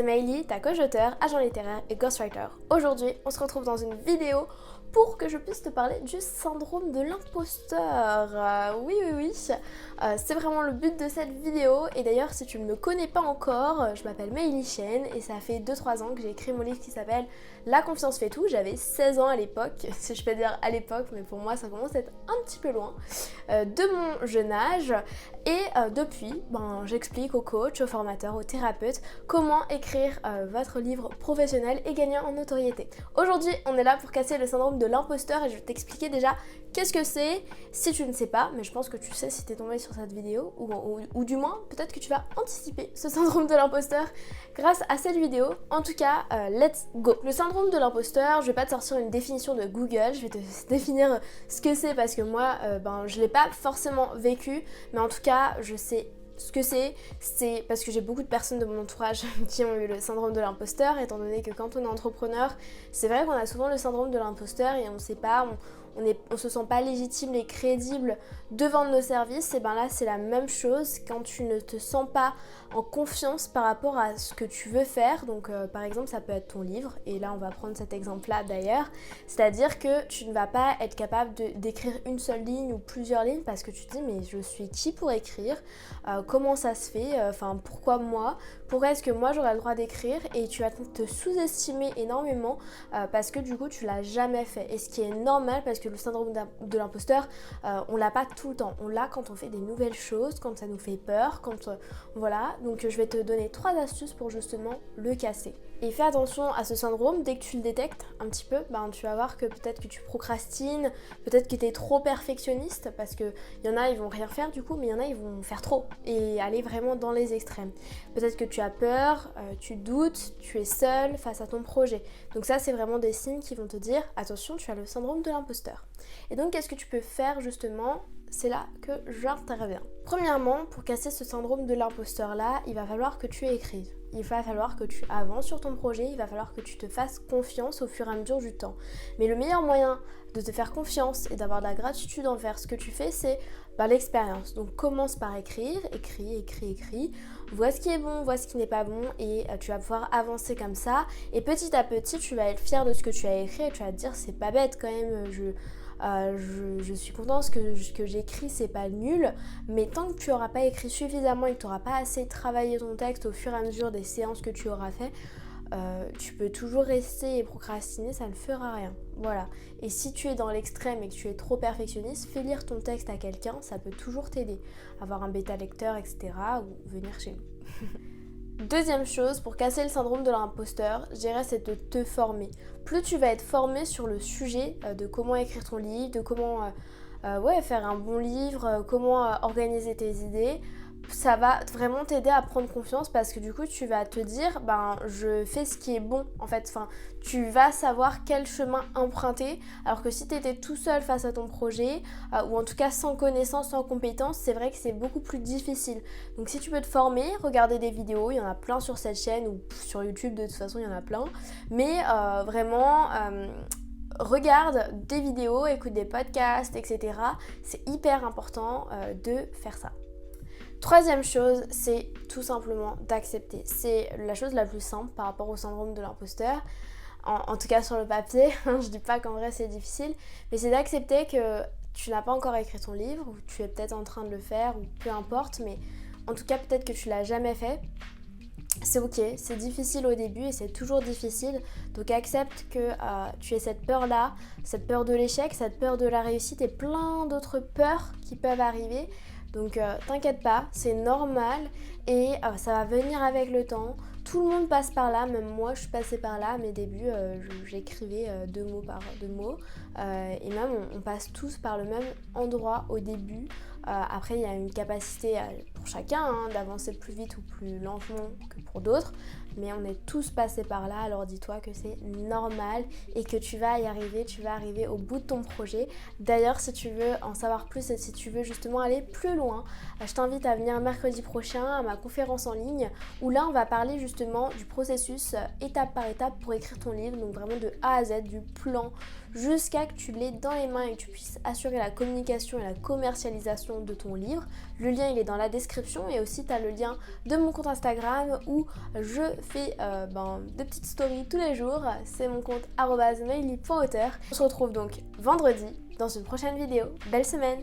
c'est Maëlie, ta coach auteur, agent littéraire et ghostwriter. Aujourd'hui, on se retrouve dans une vidéo pour que je puisse te parler du syndrome de l'imposteur. Oui. C'est vraiment le but de cette vidéo. Et d'ailleurs, si tu ne me connais pas encore, je m'appelle Maëlie Chen et ça fait 2-3 ans que j'ai écrit mon livre qui s'appelle La confiance fait tout. J'avais 16 ans à l'époque, si je peux dire à l'époque, mais pour moi ça commence à être un petit peu loin de mon jeune âge. Et depuis, j'explique aux coachs, aux formateurs, aux thérapeutes comment écrire votre livre professionnel et gagner en notoriété. Aujourd'hui, on est là pour casser le syndrome de l'imposteur et je vais t'expliquer déjà qu'est-ce que c'est si tu ne sais pas, mais je pense que tu sais si tu es tombé sur cette vidéo ou du moins peut-être que tu vas anticiper ce syndrome de l'imposteur grâce à cette vidéo. En tout cas, let's go. Le syndrome de l'imposteur, je vais pas te sortir une définition de Google, je vais te définir ce que c'est parce que moi, je l'ai pas forcément vécu, mais en tout cas, je sais ce que c'est parce que j'ai beaucoup de personnes de mon entourage qui ont eu le syndrome de l'imposteur, étant donné que quand on est entrepreneur, c'est vrai qu'on a souvent le syndrome de l'imposteur et on ne sait pas, on se sent pas légitime et crédible de vendre nos services. Et là c'est la même chose quand tu ne te sens pas en confiance par rapport à ce que tu veux faire. Donc par exemple ça peut être ton livre, et là on va prendre cet exemple là d'ailleurs, c'est-à-dire que tu ne vas pas être capable d'écrire une seule ligne ou plusieurs lignes parce que tu te dis mais je suis qui pour écrire, comment ça se fait, pourquoi moi, pourquoi est-ce que moi j'aurais le droit d'écrire, et tu vas te sous-estimer énormément parce que du coup tu l'as jamais fait, et ce qui est normal parce que le syndrome de l'imposteur, on l'a pas tout le temps, on l'a quand on fait des nouvelles choses, quand ça nous fait peur, voilà. Donc je vais te donner 3 astuces pour justement le casser. Et fais attention à ce syndrome, dès que tu le détectes un petit peu, tu vas voir que peut-être que tu procrastines, peut-être que tu es trop perfectionniste, parce qu'il y en a ils vont rien faire du coup, mais il y en a ils vont faire trop et aller vraiment dans les extrêmes. Peut-être que tu as peur, tu doutes, tu es seul face à ton projet. Donc ça c'est vraiment des signes qui vont te dire attention, tu as le syndrome de l'imposteur. Et donc qu'est-ce que tu peux faire justement ? C'est là que j'interviens. Premièrement, pour casser ce syndrome de l'imposteur là, il va falloir que tu écrives. Il va falloir que tu avances sur ton projet, il va falloir que tu te fasses confiance au fur et à mesure du temps. Mais le meilleur moyen de te faire confiance et d'avoir de la gratitude envers ce que tu fais, c'est l'expérience. Donc commence par écrire, écris. Vois ce qui est bon, vois ce qui n'est pas bon, et tu vas pouvoir avancer comme ça. Et petit à petit, tu vas être fier de ce que tu as écrit et tu vas te dire c'est pas bête quand même, je suis contente, ce que j'écris c'est pas nul, mais tant que tu n'auras pas écrit suffisamment et que tu n'auras pas assez travaillé ton texte au fur et à mesure des séances que tu auras fait, tu peux toujours rester et procrastiner, ça ne fera rien. Voilà. Et si tu es dans l'extrême et que tu es trop perfectionniste, fais lire ton texte à quelqu'un, ça peut toujours t'aider. Avoir un bêta lecteur, etc. ou venir chez nous. Deuxième chose, pour casser le syndrome de l'imposteur, je dirais c'est de te former. Plus tu vas être formé sur le sujet de comment écrire ton livre, de comment faire un bon livre, comment organiser tes idées, ça va vraiment t'aider à prendre confiance parce que du coup tu vas te dire je fais ce qui est bon en fait, tu vas savoir quel chemin emprunter, alors que si tu étais tout seul face à ton projet ou en tout cas sans connaissance, sans compétence, c'est vrai que c'est beaucoup plus difficile. Donc si tu veux te former, regarder des vidéos, il y en a plein sur cette chaîne ou sur YouTube, de toute façon il y en a plein, mais regarde des vidéos, écoute des podcasts, etc. C'est hyper important de faire ça. Troisième chose, c'est tout simplement d'accepter. C'est la chose la plus simple par rapport au syndrome de l'imposteur, en tout cas sur le papier. Je dis pas qu'en vrai c'est difficile, mais c'est d'accepter que tu n'as pas encore écrit ton livre, ou tu es peut-être en train de le faire, ou peu importe, mais en tout cas peut-être que tu l'as jamais fait. C'est ok, c'est difficile au début et c'est toujours difficile, donc accepte que tu aies cette peur-là, cette peur de l'échec, cette peur de la réussite et plein d'autres peurs qui peuvent arriver. Donc t'inquiète pas, c'est normal et ça va venir avec le temps. Tout le monde passe par là, même moi je suis passée par là. À mes débuts, j'écrivais 2 mots par 2 mots et même on passe tous par le même endroit au début. Après il y a une capacité pour chacun d'avancer plus vite ou plus lentement que pour d'autres, mais on est tous passés par là, alors dis-toi que c'est normal et que tu vas y arriver, tu vas arriver au bout de ton projet. D'ailleurs, si tu veux en savoir plus et si tu veux justement aller plus loin, je t'invite à venir mercredi prochain à ma conférence en ligne où là on va parler justement du processus étape par étape pour écrire ton livre, donc vraiment de A à Z, du plan jusqu'à que tu l'aies dans les mains et que tu puisses assurer la communication et la commercialisation de ton livre. Le lien il est dans la description description et aussi tu as le lien de mon compte Instagram où je fais des petites stories tous les jours. C'est mon compte @maily.auteur. On se retrouve donc vendredi dans une prochaine vidéo. Belle semaine!